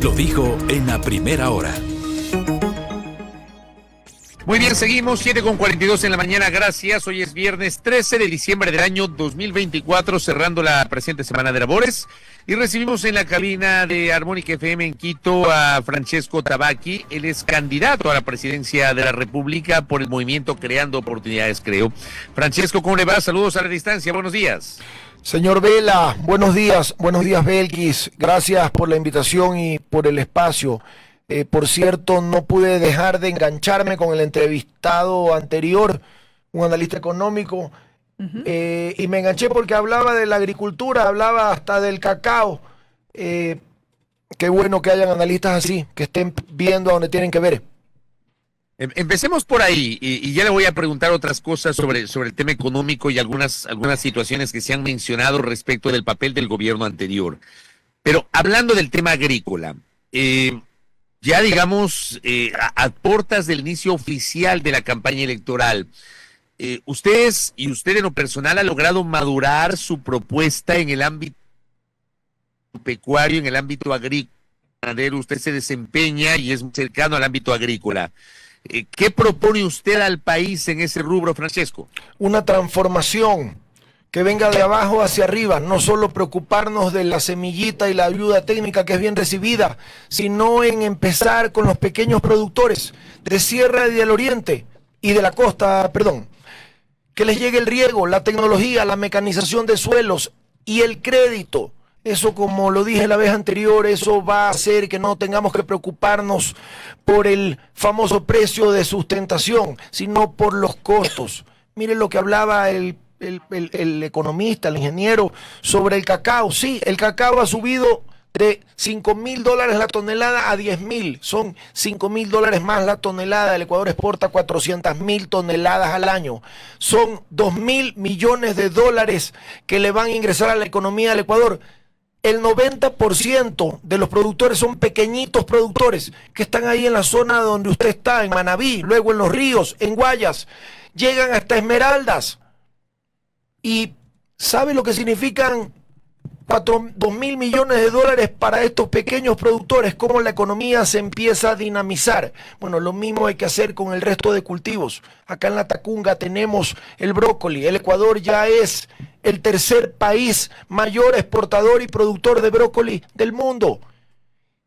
Lo dijo en la primera hora. Muy bien, seguimos, 7:42 en la mañana, gracias. Hoy es viernes 13 de diciembre del año 2024, cerrando la presente semana de labores. Y recibimos en la cabina de Armónica FM en Quito a Francesco Tabacchi. Él es candidato a la presidencia de la República por el movimiento Creando Oportunidades, creo. Francesco, ¿cómo le va? Saludos a la distancia, buenos días. Señor Vela, buenos días Belkis. Gracias por la invitación y por el espacio. Por cierto, no pude dejar de engancharme con el entrevistado anterior, un analista económico, y me enganché porque hablaba de la agricultura, hablaba hasta del cacao. Qué bueno que hayan analistas así, que estén viendo a donde tienen que ver. Empecemos por ahí, y ya le voy a preguntar otras cosas sobre el tema económico y algunas situaciones que se han mencionado respecto del papel del gobierno anterior. Pero hablando del tema agrícola, ya digamos, a puertas del inicio oficial de la campaña electoral, usted en lo personal ha logrado madurar su propuesta en el ámbito pecuario, en el ámbito agrícola. Usted se desempeña y es muy cercano al ámbito agrícola. ¿Qué propone usted al país en ese rubro, Francesco? Una transformación que venga de abajo hacia arriba, no solo preocuparnos de la semillita y la ayuda técnica que es bien recibida, sino en empezar con los pequeños productores de Sierra y del Oriente y de la costa, que les llegue el riego, la tecnología, la mecanización de suelos y el crédito. Eso, como lo dije la vez anterior, eso va a hacer que no tengamos que preocuparnos por el famoso precio de sustentación, sino por los costos. Miren lo que hablaba el economista, el ingeniero, sobre el cacao. Sí, el cacao ha subido de $5,000 la tonelada a 10,000. Son $5,000 más la tonelada. El Ecuador exporta 400,000 toneladas al año. Son 2,000 millones de dólares que le van a ingresar a la economía del Ecuador. El 90% de los productores son pequeñitos productores que están ahí en la zona donde usted está, en Manabí, luego en Los Ríos, en Guayas. Llegan hasta Esmeraldas. ¿Y sabe lo que significan 2,000 millones de dólares para estos pequeños productores? ¿Cómo la economía se empieza a dinamizar? Bueno, lo mismo hay que hacer con el resto de cultivos. Acá en la Tacunga tenemos el brócoli. El Ecuador ya es el tercer país mayor exportador y productor de brócoli del mundo.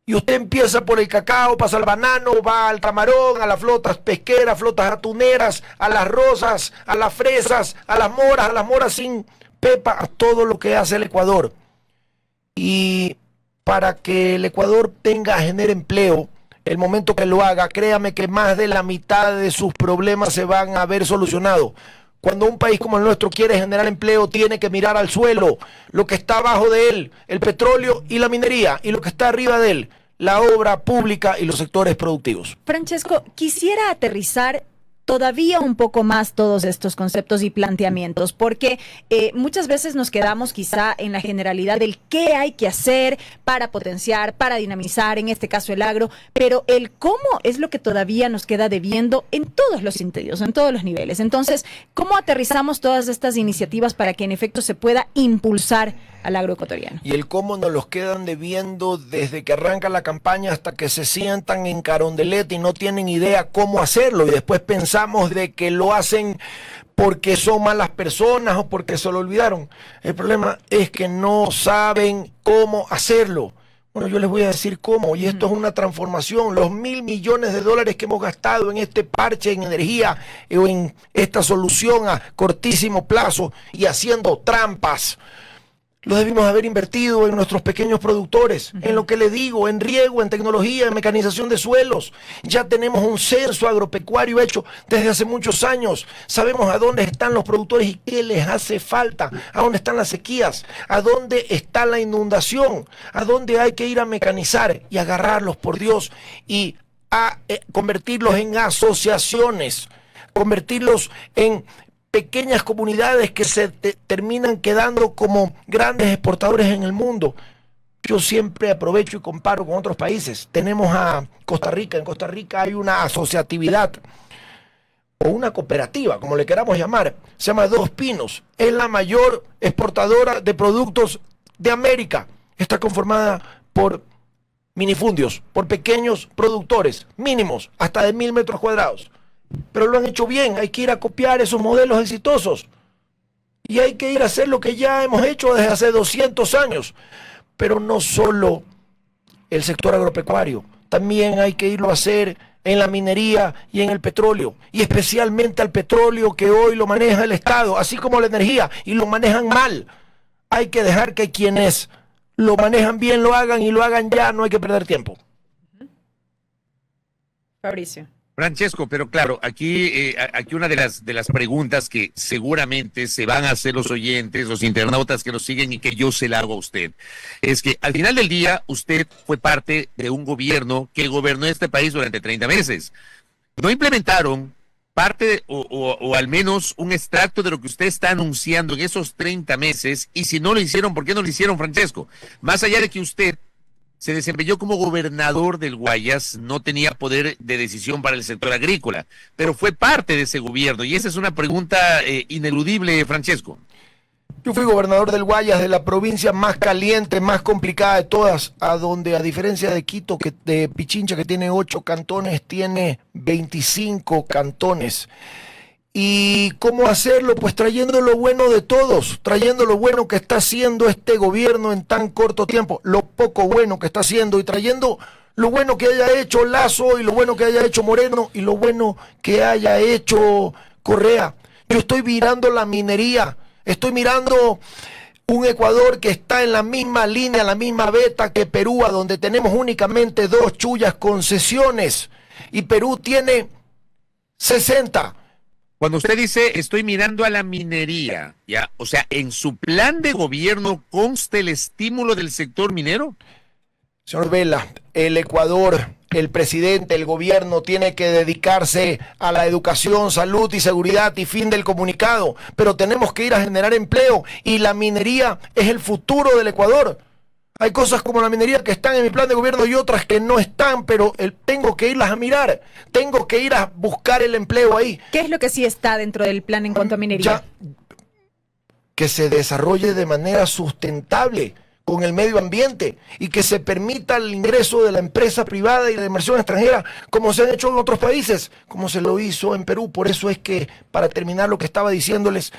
Y usted empieza por el cacao, pasa al banano, va al camarón, a las flotas pesqueras, flotas atuneras, a las rosas, a las fresas, a las moras sin pepa, a todo lo que hace el Ecuador. Y para que el Ecuador genere empleo, el momento que lo haga, créame que más de la mitad de sus problemas se van a ver solucionados. Cuando un país como el nuestro quiere generar empleo, tiene que mirar al suelo, lo que está abajo de él, el petróleo y la minería, y lo que está arriba de él, la obra pública y los sectores productivos. Francesco, quisiera aterrizar todavía un poco más todos estos conceptos y planteamientos, porque muchas veces nos quedamos quizá en la generalidad del qué hay que hacer para potenciar, para dinamizar, en este caso el agro, pero el cómo es lo que todavía nos queda debiendo en todos los sentidos, en todos los niveles. Entonces, ¿cómo aterrizamos todas estas iniciativas para que en efecto se pueda impulsar al agro ecuatoriano? Y el cómo nos los quedan debiendo desde que arranca la campaña hasta que se sientan en Carondelet y no tienen idea cómo hacerlo, y después pensamos de que lo hacen porque son malas personas o porque se lo olvidaron. El problema es que no saben cómo hacerlo. Bueno, yo les voy a decir cómo, y esto es una transformación. Los 1,000 millones de dólares que hemos gastado en este parche en energía o en esta solución a cortísimo plazo y haciendo trampas, lo debimos haber invertido en nuestros pequeños productores, en lo que le digo, en riego, en tecnología, en mecanización de suelos. Ya tenemos un censo agropecuario hecho desde hace muchos años. Sabemos a dónde están los productores y qué les hace falta, a dónde están las sequías, a dónde está la inundación, a dónde hay que ir a mecanizar y agarrarlos, por Dios, y a convertirlos en asociaciones, convertirlos en pequeñas comunidades que se terminan quedando como grandes exportadores en el mundo. Yo siempre aprovecho y comparo con otros países. Tenemos a Costa Rica. En Costa Rica hay una asociatividad o una cooperativa, como le queramos llamar. Se llama Dos Pinos. Es la mayor exportadora de productos de América. Está conformada por minifundios por pequeños productores, mínimos, hasta de 1000 metros cuadrados. Pero lo han hecho bien, hay que ir a copiar esos modelos exitosos. Y hay que ir a hacer lo que ya hemos hecho desde hace 200 años. Pero no solo el sector agropecuario, también hay que irlo a hacer en la minería y en el petróleo, y especialmente al petróleo que hoy lo maneja el Estado, así como la energía, y lo manejan mal. Hay que dejar que quienes lo manejan bien lo hagan y lo hagan ya, no hay que perder tiempo. Fabricio. Francesco, pero claro, aquí una de las preguntas que seguramente se van a hacer los oyentes, los internautas que nos siguen y que yo se la hago a usted, es que al final del día usted fue parte de un gobierno que gobernó este país durante 30 meses. No implementaron parte o al menos un extracto de lo que usted está anunciando en esos 30 meses, y si no lo hicieron, ¿por qué no lo hicieron, Francesco? Más allá de que usted se desempeñó como gobernador del Guayas, no tenía poder de decisión para el sector agrícola, pero fue parte de ese gobierno, y esa es una pregunta ineludible, Francesco. Yo fui gobernador del Guayas, de la provincia más caliente, más complicada de todas, a donde, a diferencia de Quito, de Pichincha, que tiene 8 cantones, tiene 25 cantones. ¿Y cómo hacerlo? Pues trayendo lo bueno de todos, trayendo lo bueno que está haciendo este gobierno en tan corto tiempo, lo poco bueno que está haciendo, y trayendo lo bueno que haya hecho Lasso, y lo bueno que haya hecho Moreno, y lo bueno que haya hecho Correa. Yo estoy mirando la minería, estoy mirando un Ecuador que está en la misma línea, la misma beta que Perú, a donde tenemos únicamente 2 chullas concesiones, y Perú tiene 60. Cuando usted dice estoy mirando a la minería, ya, o sea, ¿en su plan de gobierno consta el estímulo del sector minero? Señor Vela, el Ecuador, el presidente, el gobierno tiene que dedicarse a la educación, salud y seguridad, y fin del comunicado, pero tenemos que ir a generar empleo, y la minería es el futuro del Ecuador. Hay cosas como la minería que están en mi plan de gobierno y otras que no están, pero tengo que irlas a mirar, tengo que ir a buscar el empleo ahí. ¿Qué es lo que sí está dentro del plan en cuanto a minería? Que se desarrolle de manera sustentable con el medio ambiente, y que se permita el ingreso de la empresa privada y de la inversión extranjera, como se han hecho en otros países, como se lo hizo en Perú. Por eso es que, para terminar lo que estaba diciéndoles,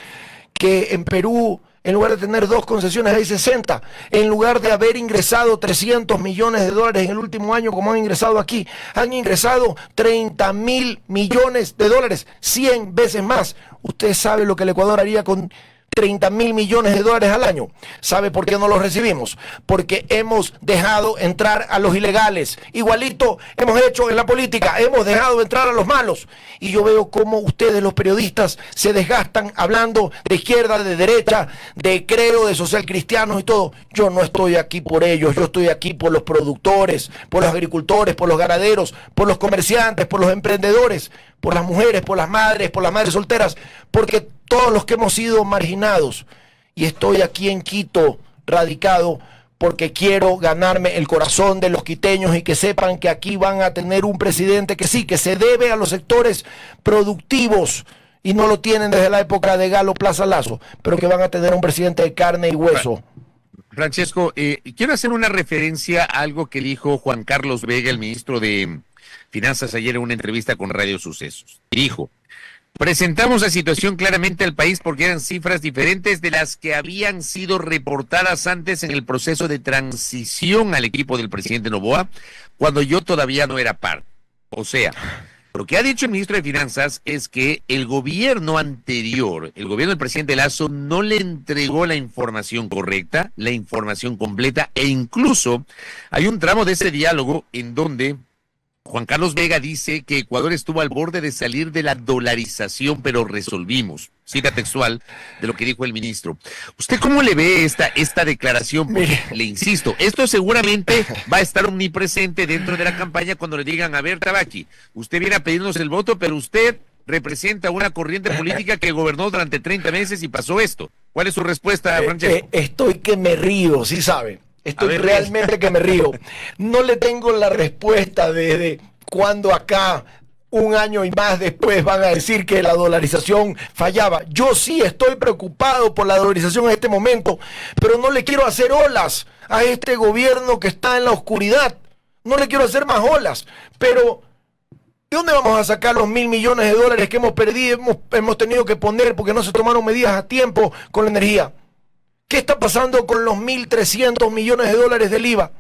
que en Perú, en lugar de tener 2 concesiones, hay 60. En lugar de haber ingresado 300 millones de dólares en el último año, como han ingresado aquí, han ingresado 30.000 millones de dólares, 100 veces más. Usted sabe lo que el Ecuador haría con 30.000 millones de dólares al año. ¿Sabe por qué no los recibimos? Porque hemos dejado entrar a los ilegales. Igualito hemos hecho en la política, hemos dejado entrar a los malos. Y yo veo cómo ustedes, los periodistas, se desgastan hablando de izquierda, de derecha, de creo, de social cristianos y todo. Yo no estoy aquí por ellos, yo estoy aquí por los productores, por los agricultores, por los ganaderos, por los comerciantes, por los emprendedores, por las mujeres, por las madres solteras, porque todos los que hemos sido marginados. Y estoy aquí en Quito, radicado, porque quiero ganarme el corazón de los quiteños, y que sepan que aquí van a tener un presidente que sí, que se debe a los sectores productivos, y no lo tienen desde la época de Galo Plaza Lasso, pero que van a tener un presidente de carne y hueso. Francesco, quiero hacer una referencia a algo que dijo Juan Carlos Vega, el ministro de Finanzas, ayer en una entrevista con Radio Sucesos. Dijo: presentamos la situación claramente al país porque eran cifras diferentes de las que habían sido reportadas antes en el proceso de transición al equipo del presidente Noboa, cuando yo todavía no era parte. O sea, lo que ha dicho el ministro de Finanzas es que el gobierno anterior, el gobierno del presidente Lasso, no le entregó la información correcta, la información completa, e incluso hay un tramo de ese diálogo en donde Juan Carlos Vega dice que Ecuador estuvo al borde de salir de la dolarización, pero resolvimos. Cita textual de lo que dijo el ministro. ¿Usted cómo le ve esta declaración? Porque, le insisto, esto seguramente va a estar omnipresente dentro de la campaña cuando le digan: a ver, Tabaqui, usted viene a pedirnos el voto, pero usted representa una corriente política que gobernó durante 30 meses y pasó esto. ¿Cuál es su respuesta, Francesco? Estoy que me río, ¿sí sabe? Estoy realmente que me río. No le tengo la respuesta desde cuando acá, un año y más después, van a decir que la dolarización fallaba. Yo sí estoy preocupado por la dolarización en este momento, pero no le quiero hacer olas a este gobierno que está en la oscuridad. No le quiero hacer más olas, pero ¿de dónde vamos a sacar los 1.000 millones de dólares que hemos perdido, hemos tenido que poner porque no se tomaron medidas a tiempo con la energía? ¿Qué está pasando con los 1.300 millones de dólares del IVA?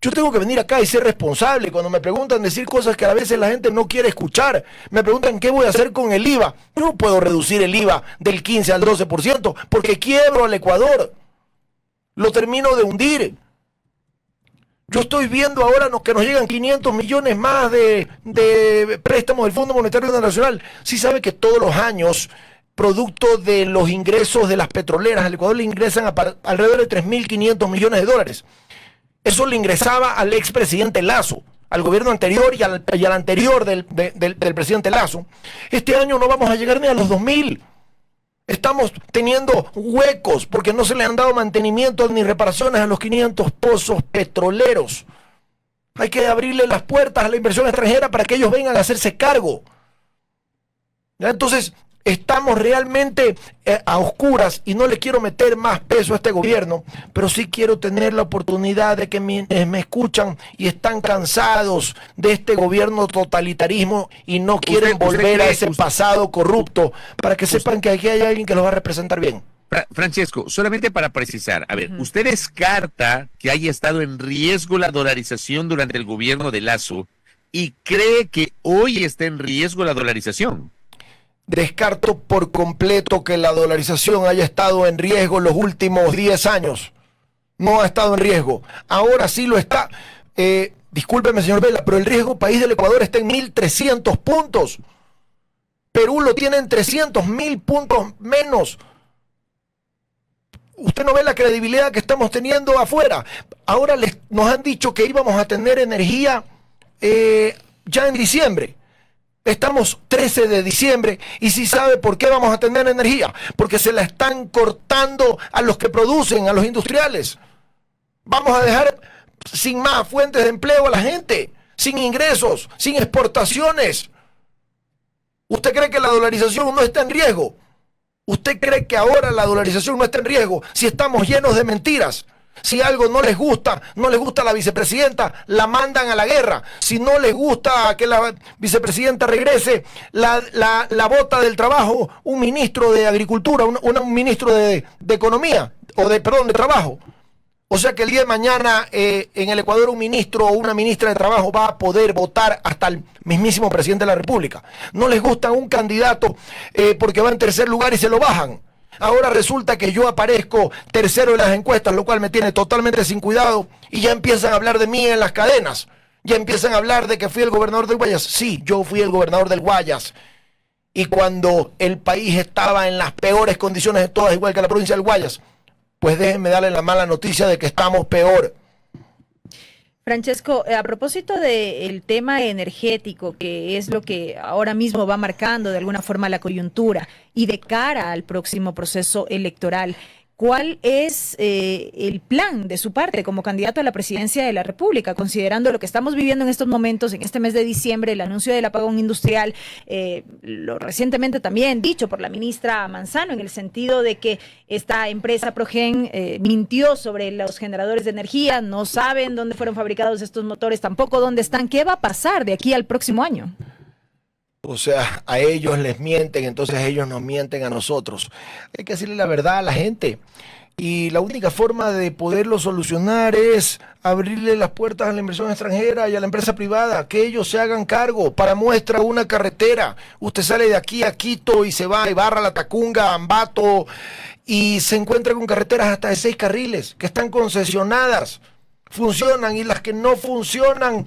Yo tengo que venir acá y ser responsable. Cuando me preguntan decir cosas que a veces la gente no quiere escuchar, me preguntan qué voy a hacer con el IVA. Yo no puedo reducir el IVA del 15 al 12% porque quiebro al Ecuador. Lo termino de hundir. Yo estoy viendo ahora que nos llegan 500 millones más de préstamos del Fondo Monetario Internacional. Sí sabe que todos los años, producto de los ingresos de las petroleras, al Ecuador le ingresan alrededor de 3.500 millones de dólares. Eso le ingresaba al expresidente Lasso, al gobierno anterior y al anterior del presidente Lasso. Este año no vamos a llegar ni a los 2.000. Estamos teniendo huecos porque no se le han dado mantenimiento ni reparaciones a los 500 pozos petroleros. Hay que abrirle las puertas a la inversión extranjera para que ellos vengan a hacerse cargo. ¿Ya? Entonces, estamos realmente a oscuras y no le quiero meter más peso a este gobierno, pero sí quiero tener la oportunidad de que me escuchan y están cansados de este gobierno totalitarismo y no quieren volver a ese pasado corrupto, para que sepan que aquí hay alguien que los va a representar bien. Francesco, solamente para precisar, a ver, ¿usted descarta que haya estado en riesgo la dolarización durante el gobierno de Lasso y cree que hoy está en riesgo la dolarización? Descarto por completo que la dolarización haya estado en riesgo los últimos 10 años. No ha estado en riesgo. Ahora sí lo está. Discúlpeme, señor Vela, pero el riesgo país del Ecuador está en 1.300 puntos. Perú lo tiene en 300.000 puntos menos. Usted no ve la credibilidad que estamos teniendo afuera. Ahora nos han dicho que íbamos a tener energía ya en diciembre. Estamos 13 de diciembre y si sabe por qué vamos a tener energía, porque se la están cortando a los que producen, a los industriales. Vamos a dejar sin más fuentes de empleo a la gente, sin ingresos, sin exportaciones. ¿Usted cree que la dolarización no está en riesgo? ¿Usted cree que ahora la dolarización no está en riesgo si estamos llenos de mentiras? Si algo no les gusta a la vicepresidenta, la mandan a la guerra. Si no les gusta que la vicepresidenta regrese, la bota del trabajo un ministro de Agricultura, un ministro de Economía, de Trabajo. O sea que el día de mañana en el Ecuador un ministro o una ministra de Trabajo va a poder votar hasta el mismísimo presidente de la República. No les gusta un candidato porque va en tercer lugar y se lo bajan. Ahora resulta que yo aparezco tercero en las encuestas, lo cual me tiene totalmente sin cuidado y ya empiezan a hablar de mí en las cadenas. Ya empiezan a hablar de que fui el gobernador del Guayas. Sí, yo fui el gobernador del Guayas. Y cuando el país estaba en las peores condiciones de todas, igual que la provincia del Guayas, pues déjenme darle la mala noticia de que estamos peor. Francesco, a propósito del tema energético, que es lo que ahora mismo va marcando de alguna forma la coyuntura y de cara al próximo proceso electoral, ¿cuál es el plan de su parte como candidato a la presidencia de la República, considerando lo que estamos viviendo en estos momentos, en este mes de diciembre, el anuncio del apagón industrial, lo recientemente también dicho por la ministra Manzano, en el sentido de que esta empresa Progen mintió sobre los generadores de energía, no saben dónde fueron fabricados estos motores, tampoco dónde están? ¿Qué va a pasar de aquí al próximo año? O sea, a ellos les mienten, entonces ellos nos mienten a nosotros. Hay que decirle la verdad a la gente. Y la única forma de poderlo solucionar es abrirle las puertas a la inversión extranjera y a la empresa privada, que ellos se hagan cargo. Para muestra una carretera. Usted sale de aquí a Quito y se va a Ibarra, La Tacunga, Ambato, y se encuentra con carreteras hasta de 6 carriles, que están concesionadas, funcionan, y las que no funcionan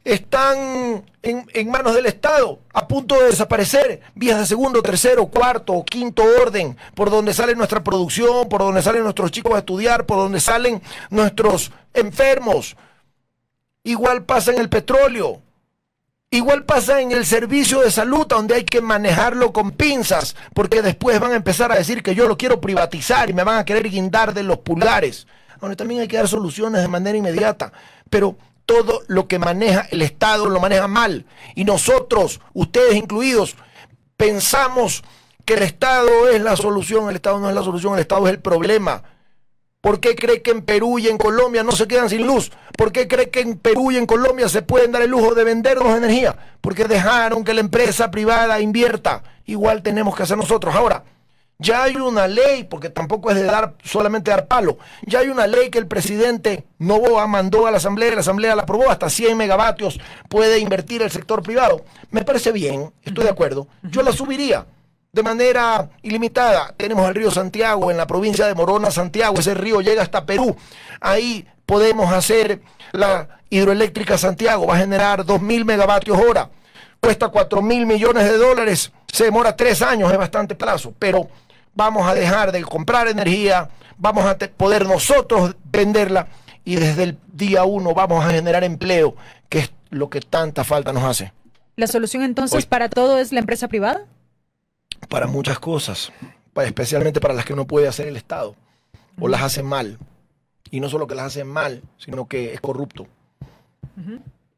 están en manos del Estado, a punto de desaparecer, vías de segundo, tercero, cuarto o quinto orden, por donde sale nuestra producción, por donde salen nuestros chicos a estudiar, por donde salen nuestros enfermos. Igual pasa en el petróleo, igual pasa en el servicio de salud, donde hay que manejarlo con pinzas, porque después van a empezar a decir que yo lo quiero privatizar y me van a querer guindar de los pulgares, donde también hay que dar soluciones de manera inmediata, pero todo lo que maneja el Estado lo maneja mal. Y nosotros, ustedes incluidos, pensamos que el Estado es la solución. El Estado no es la solución, el Estado es el problema. ¿Por qué cree que en Perú y en Colombia no se quedan sin luz? ¿Por qué cree que en Perú y en Colombia se pueden dar el lujo de vendernos energía? Porque dejaron que la empresa privada invierta. Igual tenemos que hacer nosotros. Ahora, ya hay una ley, porque tampoco es de solamente dar palo, ya hay una ley que el presidente Noboa mandó a la Asamblea la aprobó, hasta 100 megavatios puede invertir el sector privado. Me parece bien, estoy de acuerdo. Yo la subiría de manera ilimitada. Tenemos el río Santiago en la provincia de Morona, Santiago, ese río llega hasta Perú. Ahí podemos hacer la hidroeléctrica Santiago, va a generar 2.000 megavatios hora, cuesta 4.000 millones de dólares, se demora 3 años, es bastante plazo, pero vamos a dejar de comprar energía, vamos a poder nosotros venderla y desde el día 1 vamos a generar empleo, que es lo que tanta falta nos hace. ¿La solución entonces para todo es la empresa privada? Para muchas cosas, especialmente para las que no puede hacer el Estado, o las hace mal. Y no solo que las hace mal, sino que es corrupto.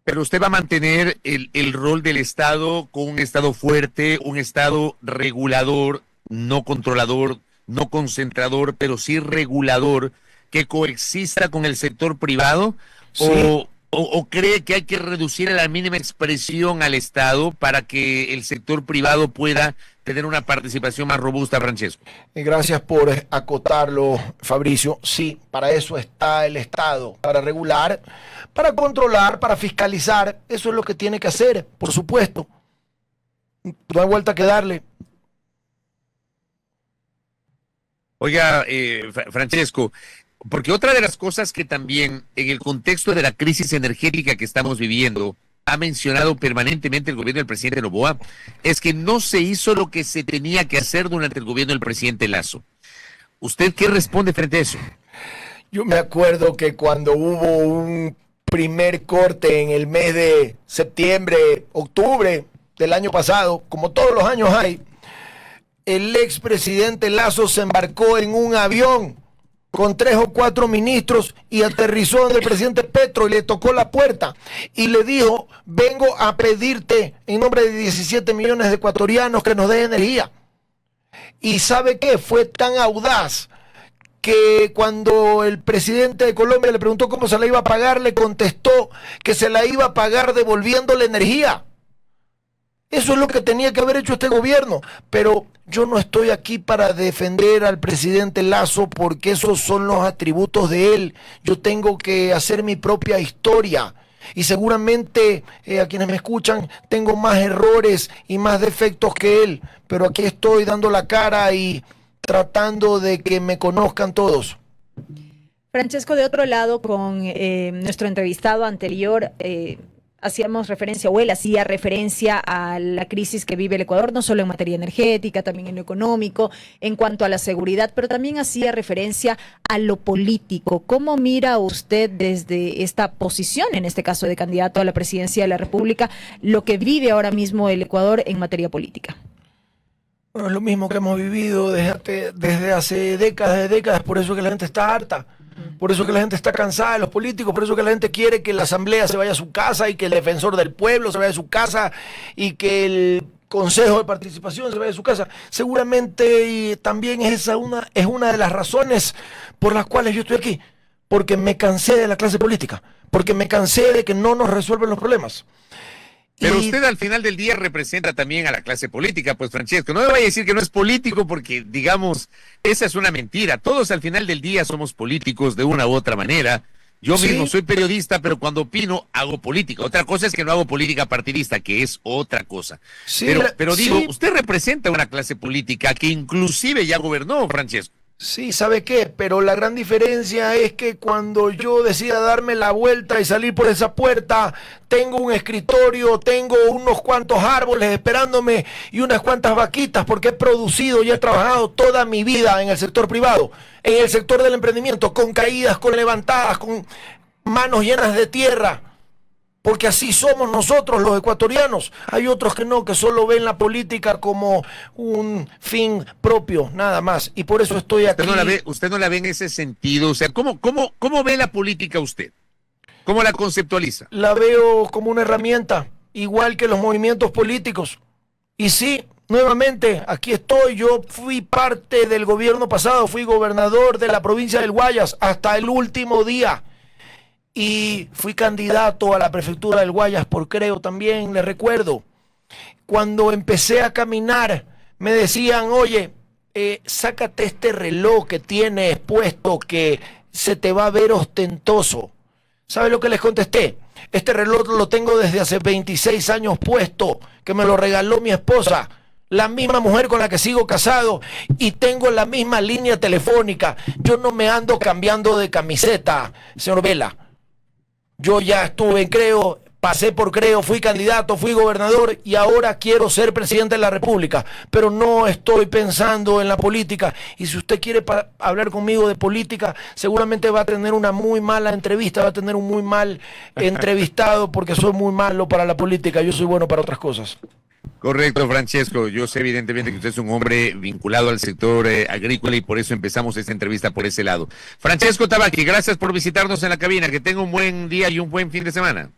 Pero usted va a mantener el rol del Estado con un Estado fuerte, un Estado regulador, no controlador, no concentrador, pero sí regulador, que coexista con el sector privado, sí. o cree que hay que reducir a la mínima expresión al Estado para que el sector privado pueda tener una participación más robusta, Francesco. Gracias por acotarlo, Fabricio. Sí, para eso está el Estado, para regular, para controlar, para fiscalizar. Eso es lo que tiene que hacer, por supuesto. No hay vuelta que darle. Oiga, Francesco, porque otra de las cosas que también en el contexto de la crisis energética que estamos viviendo ha mencionado permanentemente el gobierno del presidente Noboa es que no se hizo lo que se tenía que hacer durante el gobierno del presidente Lasso. ¿Usted qué responde frente a eso? Yo me acuerdo que cuando hubo un primer corte en el mes de septiembre, octubre del año pasado, como todos los años hay, el expresidente Lasso se embarcó en un avión con 3 o 4 ministros y aterrizó donde el presidente Petro y le tocó la puerta y le dijo: vengo a pedirte en nombre de 17 millones de ecuatorianos que nos den energía. Y ¿sabe qué? Fue tan audaz que cuando el presidente de Colombia le preguntó cómo se la iba a pagar, le contestó que se la iba a pagar devolviéndole energía. Eso es lo que tenía que haber hecho este gobierno, pero yo no estoy aquí para defender al presidente Lasso porque esos son los atributos de él. Yo tengo que hacer mi propia historia y seguramente a quienes me escuchan tengo más errores y más defectos que él, pero aquí estoy dando la cara y tratando de que me conozcan todos. Francesco, de otro lado, con nuestro entrevistado anterior, hacíamos referencia, o él hacía referencia a la crisis que vive el Ecuador, no solo en materia energética, también en lo económico, en cuanto a la seguridad, pero también hacía referencia a lo político. ¿Cómo mira usted desde esta posición, en este caso de candidato a la presidencia de la República, lo que vive ahora mismo el Ecuador en materia política? Bueno, es lo mismo que hemos vivido desde hace décadas, por eso que la gente está harta. Por eso que la gente está cansada de los políticos, por eso que la gente quiere que la asamblea se vaya a su casa y que el defensor del pueblo se vaya a su casa y que el consejo de participación se vaya a su casa. Seguramente y también es una de las razones por las cuales yo estoy aquí, porque me cansé de la clase política, porque me cansé de que no nos resuelven los problemas. Pero usted al final del día representa también a la clase política, pues Francesco, no me vaya a decir que no es político porque, digamos, esa es una mentira. Todos al final del día somos políticos de una u otra manera. Yo mismo soy periodista, pero cuando opino hago política. Otra cosa es que no hago política partidista, que es otra cosa. Sí, pero digo, usted representa una clase política que inclusive ya gobernó, Francesco. Sí, ¿sabe qué? Pero la gran diferencia es que cuando yo decida darme la vuelta y salir por esa puerta, tengo un escritorio, tengo unos cuantos árboles esperándome y unas cuantas vaquitas, porque he producido y he trabajado toda mi vida en el sector privado, en el sector del emprendimiento, con caídas, con levantadas, con manos llenas de tierra. Porque así somos nosotros los ecuatorianos. Hay otros que no, que solo ven la política como un fin propio, nada más. Y por eso estoy aquí. Usted no la ve en ese sentido. O sea, ¿cómo ve la política usted? ¿Cómo la conceptualiza? La veo como una herramienta, igual que los movimientos políticos. Y sí, nuevamente, aquí estoy. Yo fui parte del gobierno pasado, fui gobernador de la provincia del Guayas hasta el último día. Y fui candidato a la prefectura del Guayas por Creo también, les recuerdo. Cuando empecé a caminar, me decían, oye, sácate este reloj que tienes puesto que se te va a ver ostentoso. ¿Sabe lo que les contesté? Este reloj lo tengo desde hace 26 años puesto, que me lo regaló mi esposa, la misma mujer con la que sigo casado, y tengo la misma línea telefónica. Yo no me ando cambiando de camiseta, señor Vela. Yo ya estuve en Creo, pasé por Creo, fui candidato, fui gobernador y ahora quiero ser presidente de la República, pero no estoy pensando en la política. Y si usted quiere hablar conmigo de política, seguramente va a tener una muy mala entrevista, va a tener un muy mal entrevistado, porque soy muy malo para la política, yo soy bueno para otras cosas. Correcto, Francesco. Yo sé evidentemente que usted es un hombre vinculado al sector agrícola y por eso empezamos esta entrevista por ese lado. Francesco Tabaqui, gracias por visitarnos en la cabina. Que tenga un buen día y un buen fin de semana.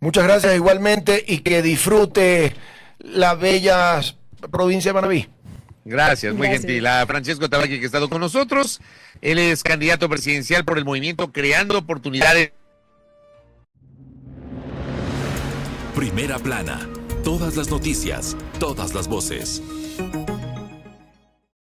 Muchas gracias igualmente y que disfrute la bella provincia de Manabí. Gracias, muy gentil. A Francesco Tabaqui, que ha estado con nosotros. Él es candidato presidencial por el movimiento Creando Oportunidades. Primera plana. Todas las noticias, todas las voces.